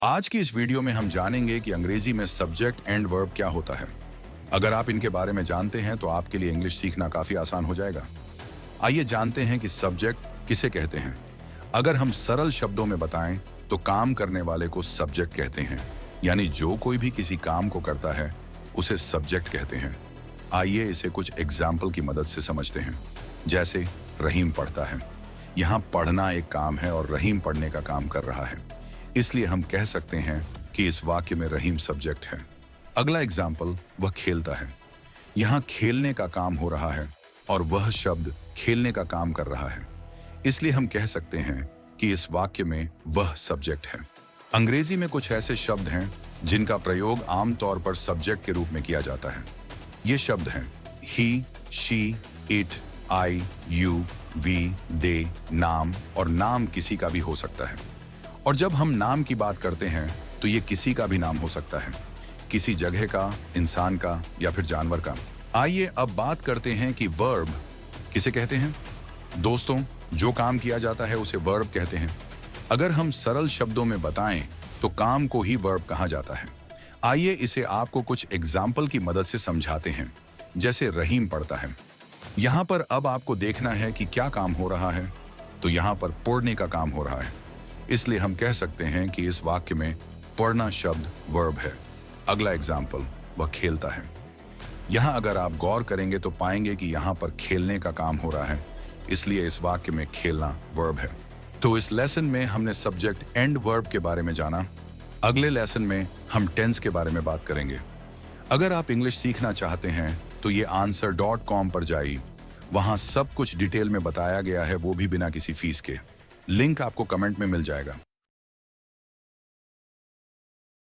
आज की इस वीडियो में हम जानेंगे कि अंग्रेजी में सब्जेक्ट एंड वर्ब क्या होता है। अगर आप इनके बारे में जानते हैं तो आपके लिए इंग्लिश सीखना काफी आसान हो जाएगा। आइए जानते हैं कि सब्जेक्ट किसे कहते हैं। अगर हम सरल शब्दों में बताएं तो काम करने वाले को सब्जेक्ट कहते हैं, यानी जो कोई भी किसी काम को करता है उसे सब्जेक्ट कहते हैं। आइए इसे कुछ एग्जाम्पल की मदद से समझते हैं। जैसे रहीम पढ़ता है। यहाँ पढ़ना एक काम है और रहीम पढ़ने का काम कर रहा है, इसलिए हम कह सकते हैं कि इस वाक्य में रहीम सब्जेक्ट है। अगला एग्जाम्पल, वह खेलता है। यहाँ खेलने का काम हो रहा है और वह शब्द खेलने का काम कर रहा है, इसलिए हम कह सकते हैं कि इस वाक्य में वह सब्जेक्ट है। अंग्रेजी में कुछ ऐसे शब्द हैं जिनका प्रयोग आमतौर पर सब्जेक्ट के रूप में किया जाता है। ये शब्द हैं he, she, it, I, you, we, they, नाम, और नाम किसी का भी हो सकता है। और जब हम नाम की बात करते हैं तो ये किसी का भी नाम हो सकता है, किसी जगह का, इंसान का या फिर जानवर का। आइए अब बात करते हैं कि वर्ब किसे कहते हैं। दोस्तों, जो काम किया जाता है उसे वर्ब कहते हैं। अगर हम सरल शब्दों में बताएं तो काम को ही वर्ब कहा जाता है। आइए इसे आपको कुछ एग्जाम्पल की मदद से समझाते हैं। जैसे रहीम पढ़ता है। यहाँ पर अब आपको देखना है कि क्या काम हो रहा है। तो यहाँ पर पढ़ने का काम हो रहा है, इसलिए हम कह सकते हैं कि इस वाक्य में पढ़ना शब्द वर्ब है। अगला एग्जाम्पल, वह खेलता है। यहाँ अगर आप गौर करेंगे तो पाएंगे कि यहाँ पर खेलने का काम हो रहा है, इसलिए इस वाक्य में खेलना वर्ब है। तो इस लेसन में हमने सब्जेक्ट एंड वर्ब के बारे में जाना। अगले लेसन में हम टेंस के बारे में बात करेंगे। अगर आप इंग्लिश सीखना चाहते हैं तो ये answer.com पर जाइए। वहाँ सब कुछ डिटेल में बताया गया है, वो भी बिना किसी फीस के। लिंक आपको कमेंट में मिल जाएगा।